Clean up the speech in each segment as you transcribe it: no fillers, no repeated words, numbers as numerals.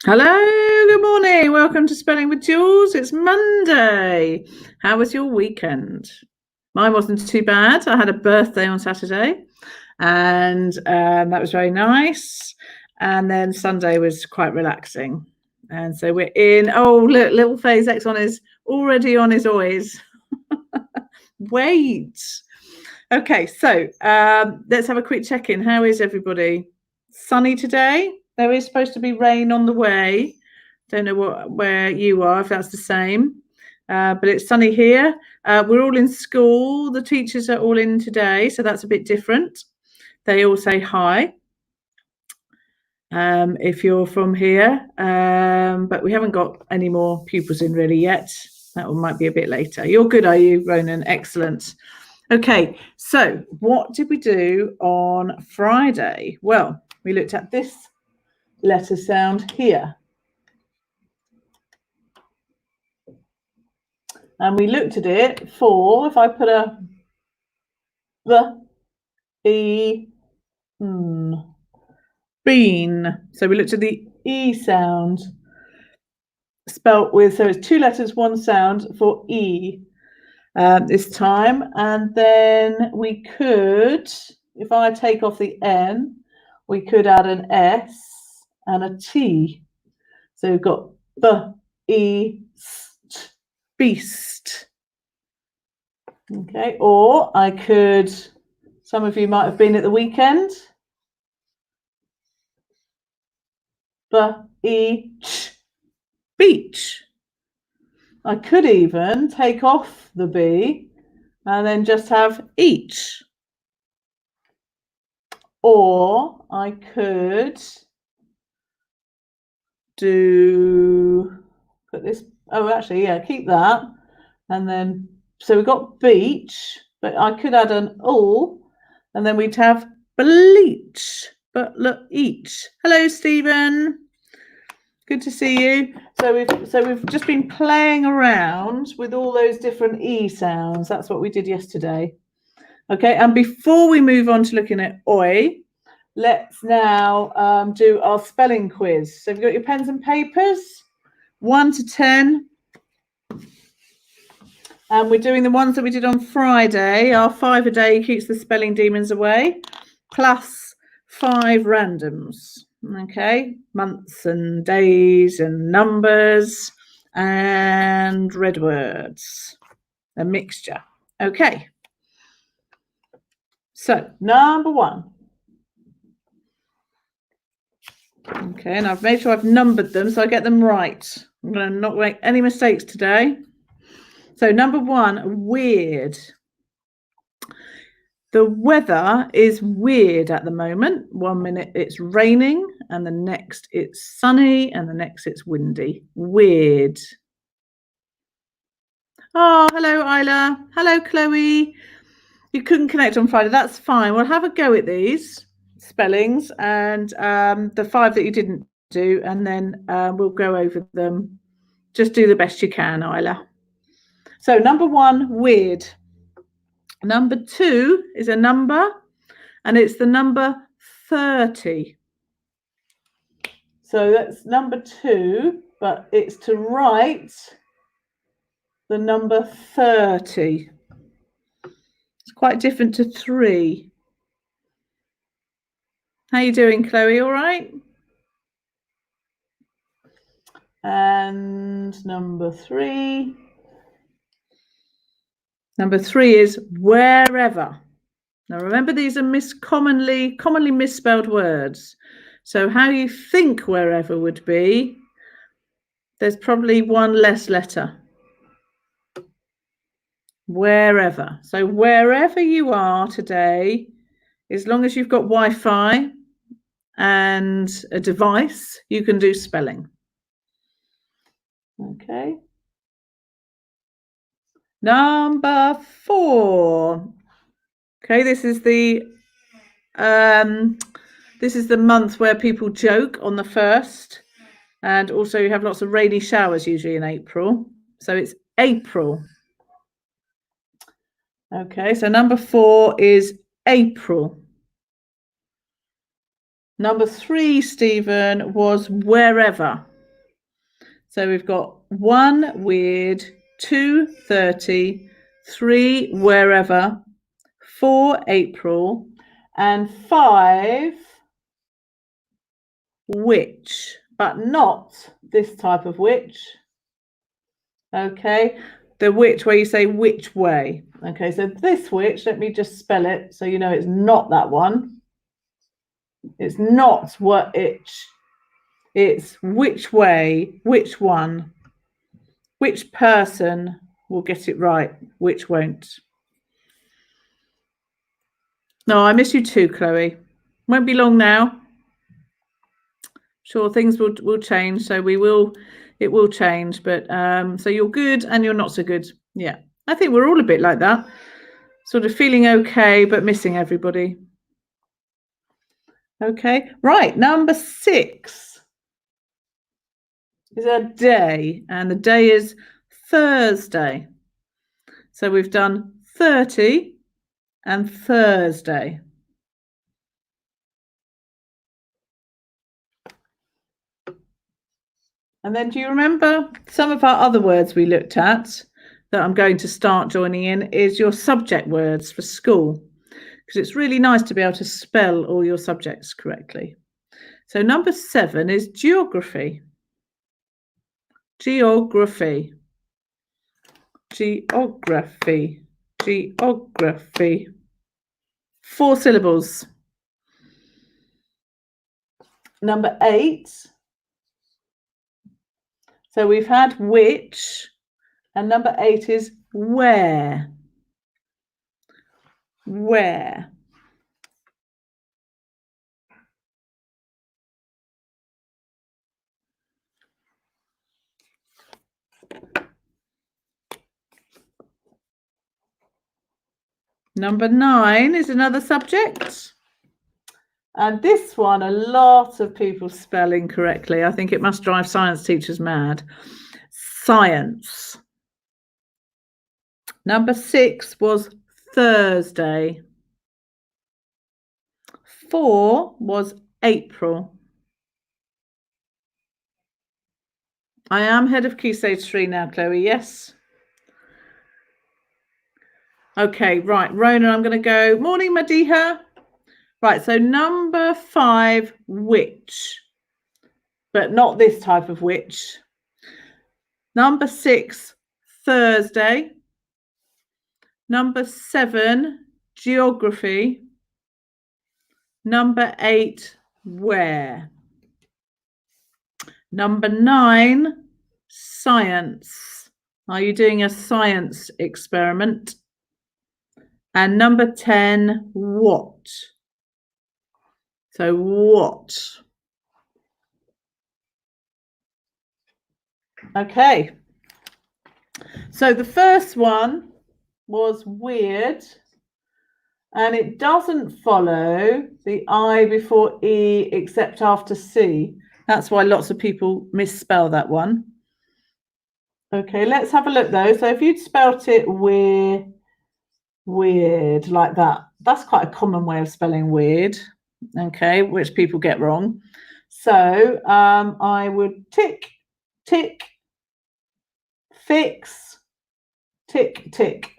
Hello, good morning. Welcome to Spelling with Jules. It's Monday. How was your weekend? Mine wasn't too bad. I had a birthday on Saturday, and that was very nice. And then Sunday was quite relaxing. And so we're in. Oh, look, little Phase X on is already on his oys. Wait. Okay, so let's have a quick check-in. How is everybody? Sunny today? There is supposed to be rain on the way. Don't know where you are, if that's the same. But it's sunny here. We're all in school. The teachers are all in today, so that's a bit different. They all say hi if you're from here. But we haven't got any more pupils in really yet. That one might be a bit later. You're good, are you, Ronan? Excellent. Okay, so what did we do on Friday? Well, we looked at this letter sound here. And we looked at it for, if I put a bean. So we looked at the E sound spelt with, so it's two letters, one sound for E this time. And then we could, if I take off the N, we could add an S and a T. So we've got B-E-S-T, beast. Okay, or I could, some of you might have been at the weekend. B-E-Ch, beach. I could even take off the B and then just have each. Or I could put this, actually, yeah, keep that. And then, so we've got beach, but I could add an ul, and then we'd have bleach, but look, each. Hello, Stephen. Good to see you. So we've just been playing around with all those different E sounds. That's what we did yesterday. Okay, and before we move on to looking at oi, let's now do our spelling quiz. So have you got your pens and papers? 1 to 10. And we're doing the ones that we did on Friday. Our 5 a day keeps the spelling demons away, plus 5 randoms. Okay, months and days and numbers and red words, a mixture. Okay, so number 1. Okay, and I've made sure I've numbered them so I get them right. I'm going to not make any mistakes today. So number 1, weird. The weather is weird at the moment. 1 minute it's raining, and the next it's sunny, and the next it's windy. Weird. Oh, hello, Isla. Hello, Chloe. You couldn't connect on Friday. That's fine. We'll have a go at these spellings and the 5 that you didn't do, and then we'll go over them. Just do the best you can, Isla. So number 1, weird. Number 2 is a number, and it's the number 30. So that's number 2, but it's to write the number 30. It's quite different to 3. How you doing, Chloe? All right? And number 3. Number 3 is wherever. Now remember, these are commonly misspelled words. So how you think wherever would be, there's probably one less letter. Wherever. So wherever you are today, as long as you've got Wi-Fi and a device, you can do spelling. Okay. Number 4. Okay, this is the month where people joke on the 1st, and also you have lots of rainy showers usually in April. So it's April. Okay, so number 4 is April. Number 3, Stephen, was wherever. So we've got 1 weird, 2 30, 3 wherever, 4 April, and 5 which, but not this type of which. Okay, the which where you say which way. Okay, so this which, let me just spell it so you know it's not that one. It's not what it's which way, which one, which person will get it right, which won't. No, I miss you too, Chloe. Won't be long now. Sure, things will change, so it will change, but so you're good and you're not so good. Yeah, I think we're all a bit like that, sort of feeling okay but missing everybody. Okay, right, number 6 is a day, and the day is Thursday. So we've done 30 and Thursday. And then do you remember some of our other words we looked at that I'm going to start joining in is your subject words for school, because it's really nice to be able to spell all your subjects correctly. So number 7 is geography. Geography. Geography. Geography. 4 syllables. Number 8. So we've had which, and number 8 is where. Where. Number 9 is another subject. And this one, a lot of people spell incorrectly. I think it must drive science teachers mad. Science. Number 6 was Thursday. 4 was April. I am head of Key Stage 3 now, Chloe, yes. Okay, right, Ronan, I'm going to go. Morning, Madiha. Right, so number 5, which, but not this type of which. Number 6, Thursday. Number 7, geography. Number 8, where. Number 9, science. Are you doing a science experiment? And number 10, what. So what? Okay. So the first one was weird, and it doesn't follow the I before E except after C. That's why lots of people misspell that one. Okay, let's have a look though. So if you'd spelt it weird like that, that's quite a common way of spelling weird, okay, which people get wrong. So I would tick, fix, tick,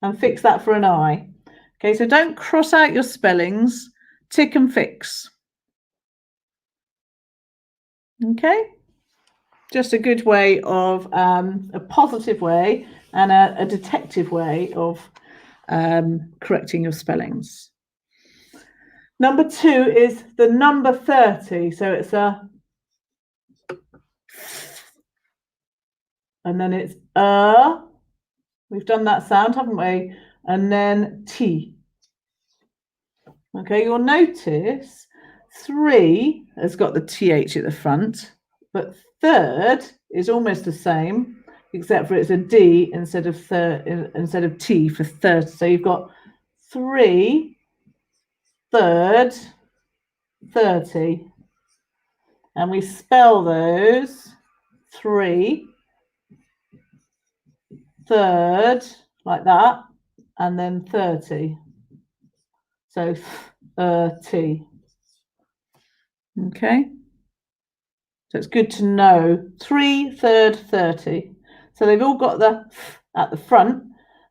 and fix that for an I. Okay, so don't cross out your spellings, tick and fix. Okay, just a good way of a positive way and a detective way of correcting your spellings. Number 2 is the number 30. So it's a, and then it's we've done that sound, haven't we? And then T. Okay, you'll notice 3 has got the TH at the front, but third is almost the same, except for it's a D instead of T for third. So you've got 3, third, 30. And we spell those 3, third, like that, and then 30. So T. Okay. So it's good to know. 3, 3rd, 30. So they've all got the at the front,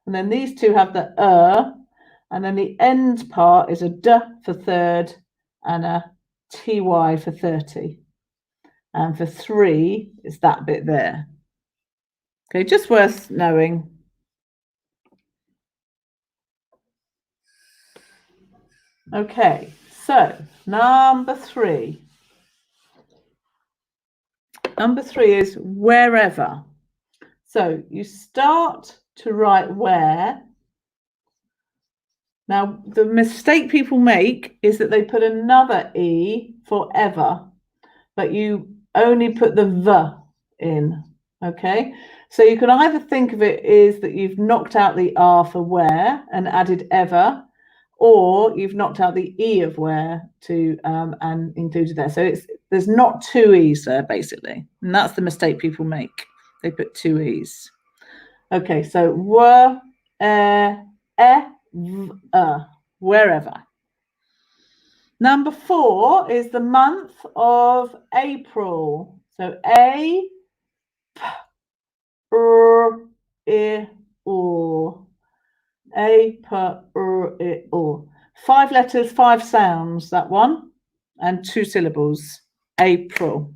and then these two have the and then the end part is a d for third and a ty for 30. And for 3, it's that bit there. Okay, just worth knowing. Okay, so number 3. Number 3 is wherever. So you start to write where. Now, the mistake people make is that they put another E for ever, but you only put the V in, okay? So you can either think of it as that you've knocked out the R for where and added ever, or you've knocked out the E of where to and included there. So there's not 2 E's there, basically. And that's the mistake people make. They put 2 E's. Okay, so wherever. Number 4 is the month of April. So A, P, R, I, O. A, P, R, I, O. 5 letters, 5 sounds, that one, and 2 syllables. April.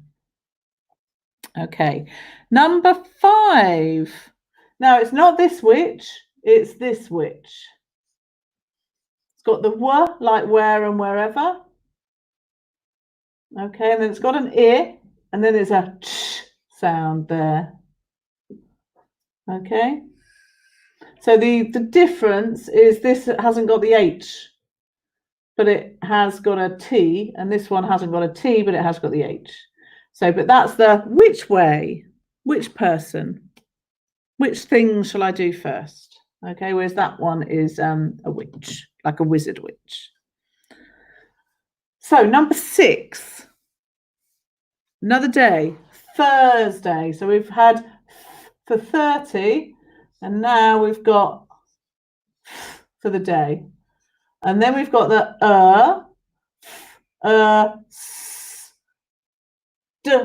Okay. Number 5. Now, it's not this which, it's this which. It's got the w, like where and wherever. Okay, and then it's got an I, and then there's a ch sound there. Okay. So the difference is this hasn't got the H, but it has got a T, and this one hasn't got a T, but it has got the H. So, but that's the which way, which person, which thing shall I do first? Okay, whereas that one is a witch, like a wizard witch. So number 6, another day, Thursday. So we've had for 30, and now we've got for the day. And then we've got the s, d,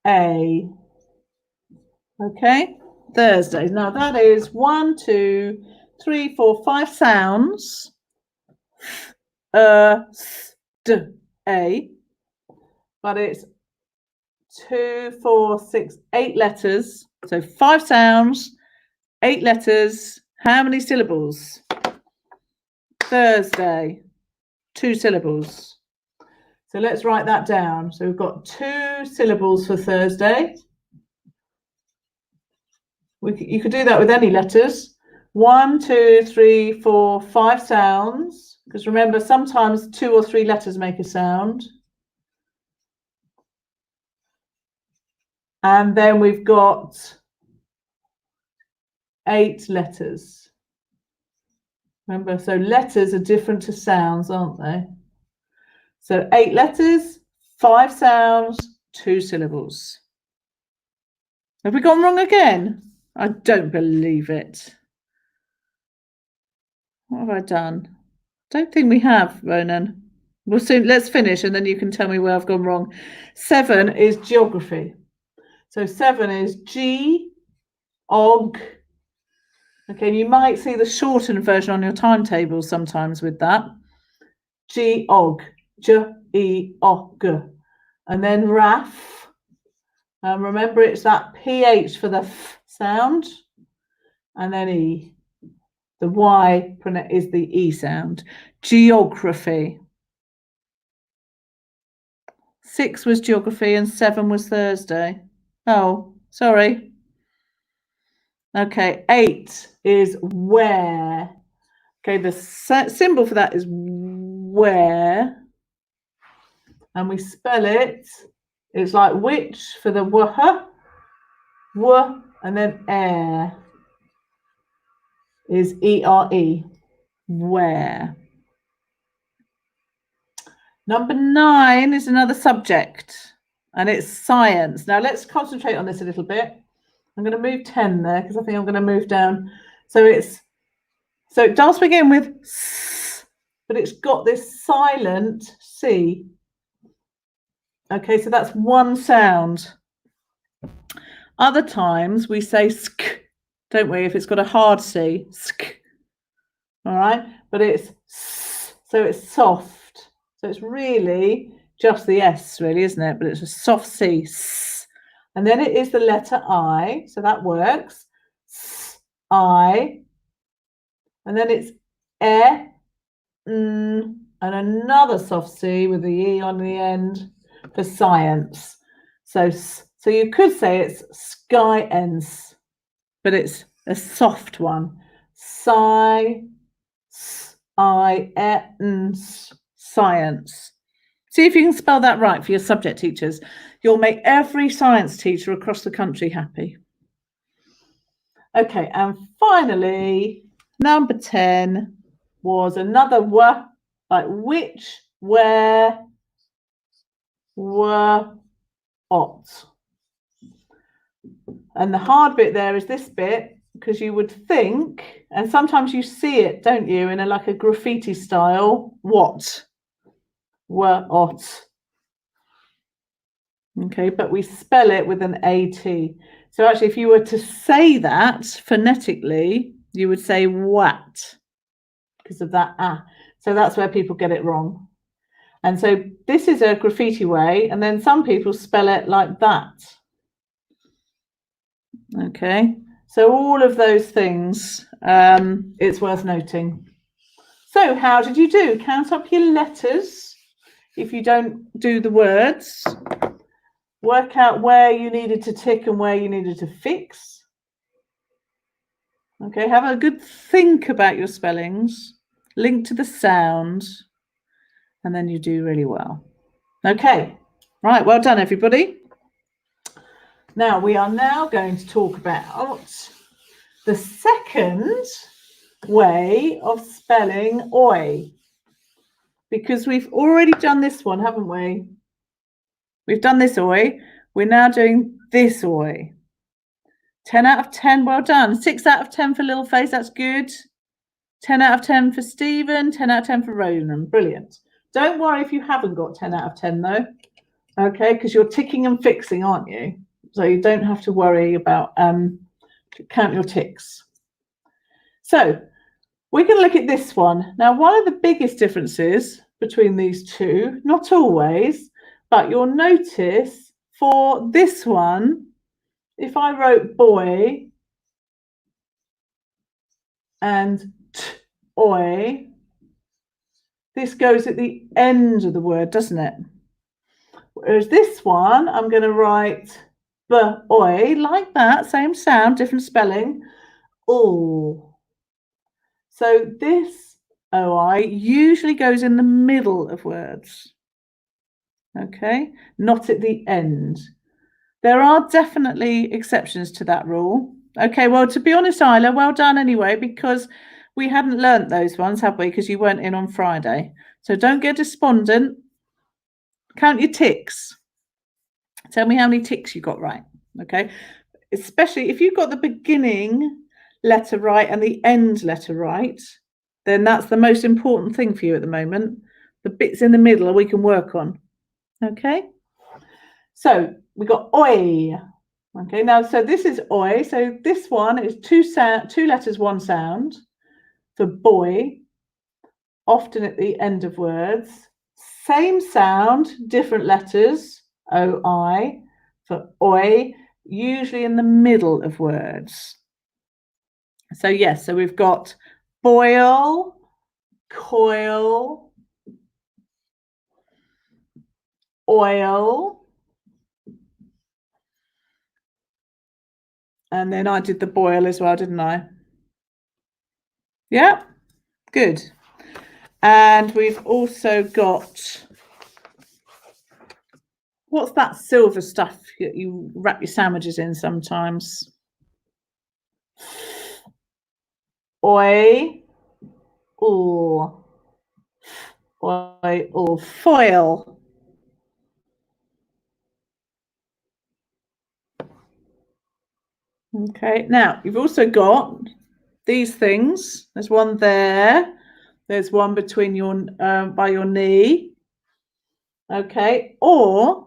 a. Okay, Thursday. Now that is 1, 2, 3, 4, 5 sounds. S, d, a. But it's 2, 4, 6, 8 letters. So 5 sounds, 8 letters. How many syllables? Thursday, 2 syllables. So let's write that down. So we've got 2 syllables for Thursday. You could do that with any letters. 1, 2, 3, 4, 5 sounds. Because remember, sometimes 2 or 3 letters make a sound. And then we've got 8 letters. Remember, so letters are different to sounds, aren't they? So 8 letters, 5 sounds, 2 syllables. Have we gone wrong again? I don't believe it. What have I done? Don't think we have, Ronan. We'll soon. Let's finish, and then you can tell me where I've gone wrong. 7 is geography. So 7 is G, Og. Okay, you might see the shortened version on your timetable sometimes with that. G, Og, J, E, O, G. And then RAF. Remember, it's that PH for the F sound. And then E. The Y is the E sound. Geography. 6 was geography and 7 was Thursday. Oh, sorry. Okay, 8 is where. Okay, the symbol for that is where. And we spell it. It's like which for the w, and then air is E-R-E, where. Number 9 is another subject, and it's science. Now let's concentrate on this a little bit. I'm going to move 10 there because I think I'm going to move down. So it does begin with S, but it's got this silent C. Okay, so that's one sound. Other times we say sk, don't we? If it's got a hard C, sk. All right, but it's s, so it's soft. So it's really just the S, really, isn't it? But it's a soft C, s. And then it is the letter I, so that works. S, I. And then it's e, and another soft C with the E on the end for science. So you could say it's science, but it's a soft one. Science. Science. See if you can spell that right for your subject teachers. You'll make every science teacher across the country happy. Okay, and finally, number 10 was another w, like which, where, were, ought. And the hard bit there is this bit, because you would think, and sometimes you see it, don't you, in like a graffiti style, what, were, ought. Okay, but we spell it with an AT. So actually, if you were to say that phonetically, you would say what, because of that ah. So that's where people get it wrong. And so this is a graffiti way, and then some people spell it like that. Okay, so all of those things, it's worth noting. So how did you do? Count up your letters if you don't do the words. Work out where you needed to tick and where you needed to fix. Okay, have a good think about your spellings, link to the sound, and then you do really well. Okay, right, well done, everybody. Now, we are now going to talk about the second way of spelling oi, because we've already done this one, haven't we? We've done this oi. We're now doing this oi. 10 out of 10, well done. 6 out of 10 for Little Face, that's good. 10 out of 10 for Stephen, 10 out of 10 for Ronan, brilliant. Don't worry if you haven't got 10 out of 10 though, okay, because you're ticking and fixing, aren't you? So you don't have to worry about count your ticks. So we're going to look at this one. Now, one of the biggest differences between these two, not always, but you'll notice for this one, if I wrote boy and oi, this goes at the end of the word, doesn't it? Whereas this one, I'm going to write oi like that, same sound, different spelling. Oh, so this oi usually goes in the middle of words. Okay, not at the end. There are definitely exceptions to that rule. Okay, well, to be honest, Isla, well done anyway, because we hadn't learnt those ones, have we? Because you weren't in on Friday. So don't get despondent. Count your ticks. Tell me how many ticks you got right. Okay, especially if you've got the beginning letter right and the end letter right, then that's the most important thing for you at the moment. The bits in the middle we can work on. Okay, so we got oi. Okay, now so this is oi. So this one is two letters, one sound for boy, often at the end of words. Same sound, different letters, oi, for oi, usually in the middle of words. So yes, so we've got boil, coil, oil, and then I did the boil as well, didn't I? Yeah, good. And we've also got, what's that silver stuff that you wrap your sandwiches in sometimes? Oi, or oi, or foil. Okay, now you've also got these things. There's one there. There's one between your by your knee. Okay, or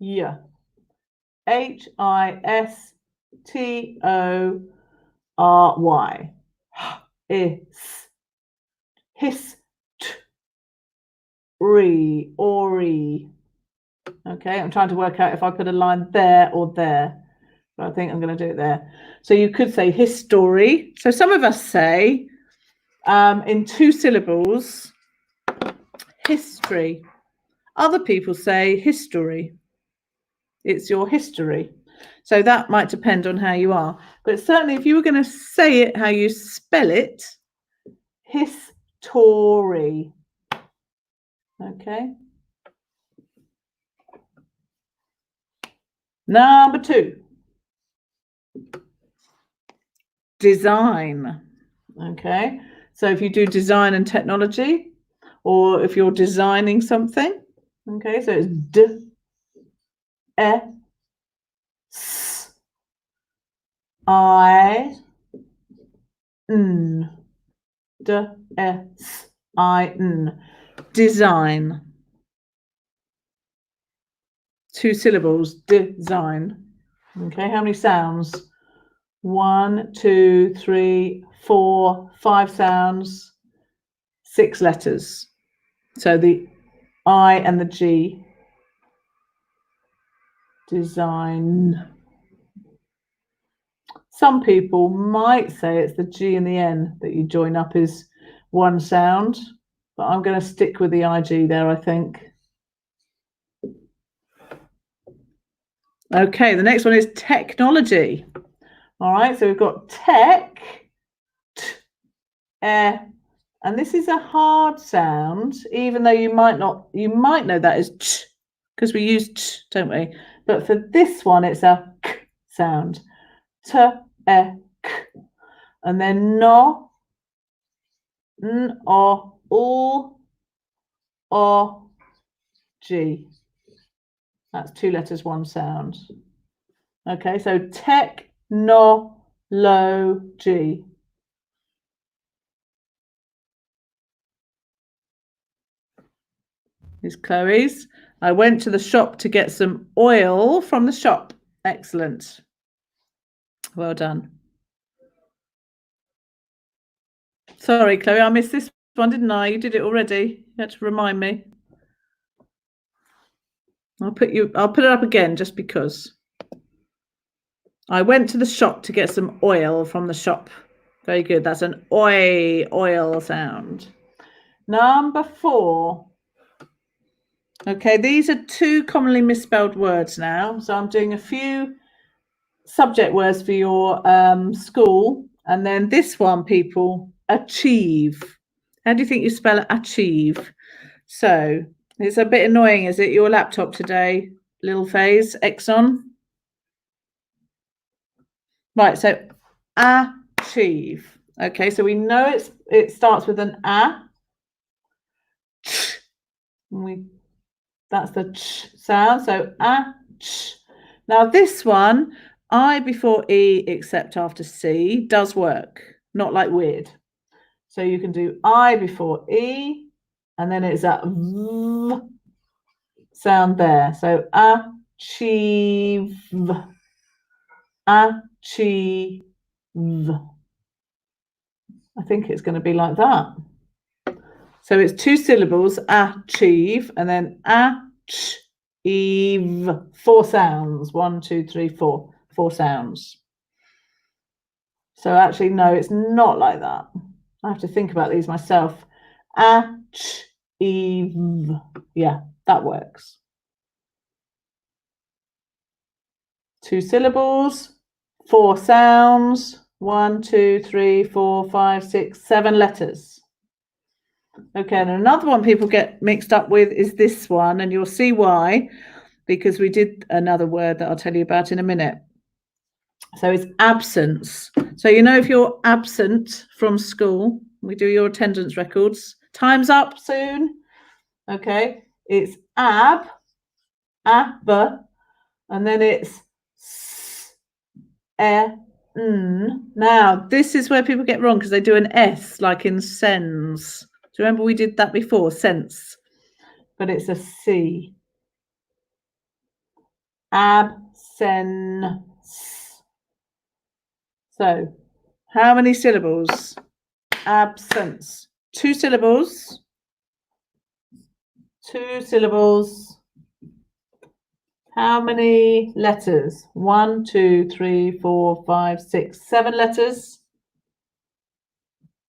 Yeah. History. Is. History. Okay, I'm trying to work out if I put a line there or there. But I think I'm going to do it there. So you could say history. So some of us say in 2 syllables, history. Other people say history. It's your history. So that might depend on how you are. But certainly if you were going to say it how you spell it, history. Okay. Number 2. Design. Okay. So if you do design and technology, or if you're designing something, okay, so it's D-E-S-I-N. D-S-I-N. Design. 2 syllables, design. Okay, how many sounds? 1, 2, 3, 4, 5 sounds, 6 letters. So the I and the G. Design. Some people might say it's the G and the N that you join up is one sound, but I'm going to stick with the IG there, I think. Okay, the next one is technology. All right, so we've got tech, and this is a hard sound, even though you might know that is ch, because we use ch, don't we? But for this one, it's a k sound. K. And then no, n, o, g. That's 2 letters, 1 sound. Okay, so technology. Is Chloe's. I went to the shop to get some oil from the shop. Excellent. Well done. Sorry, Chloe, I missed this one, didn't I? You did it already. You had to remind me. I'll put it up again just because. I went to the shop to get some oil from the shop. Very good. That's an oil sound. Number 4. Okay, these are 2 commonly misspelled words now. So I'm doing a few subject words for your school. And then this one, people, achieve. How do you think you spell achieve? So it's a bit annoying, is it, your laptop today, little phase, Exxon? Right, so achieve. Okay, so we know it starts with an a. That's the ch sound, so ch. Now this one, I before E except after C does work, not like weird. So you can do I before E, and then it's a v sound there. So achieve, achieve. I think it's going to be like that. So it's 2 syllables, achieve, and then achieve. 4 sounds. 1, 2, 3, 4. 4 sounds. So actually, no, it's not like that. I have to think about these myself. Achieve. Yeah, that works. 2 syllables, 4 sounds. 1, 2, 3, 4, 5, 6, 7 letters. Okay, and another one people get mixed up with is this one, and you'll see why, because we did another word that I'll tell you about in a minute. So it's absence. So you know if you're absent from school, we do your attendance records. Time's up soon. Okay, it's ab, and then it's Now, this is where people get wrong because they do an S like in sense. Do you remember we did that before? Sense. But it's a C. absence. So, how many syllables? Absence. 2 syllables. 2 syllables. How many letters? 1, 2, 3, 4, 5, 6, 7 letters.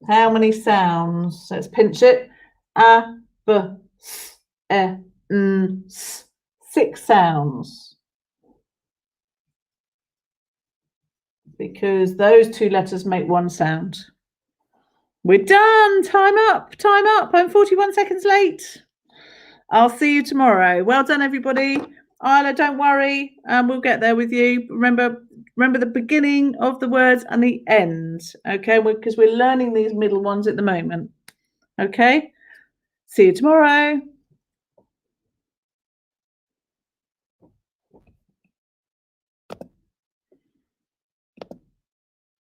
How many sounds? Let's pinch it. A, b, s, e, n, s. 6 sounds. Because those 2 letters make 1 sound. We're done. Time up. Time up. I'm 41 seconds late. I'll see you tomorrow. Well done, everybody. Isla, don't worry. We'll get there with you. Remember the beginning of the words and the end. Okay, because we're learning these middle ones at the moment. Okay. See you tomorrow.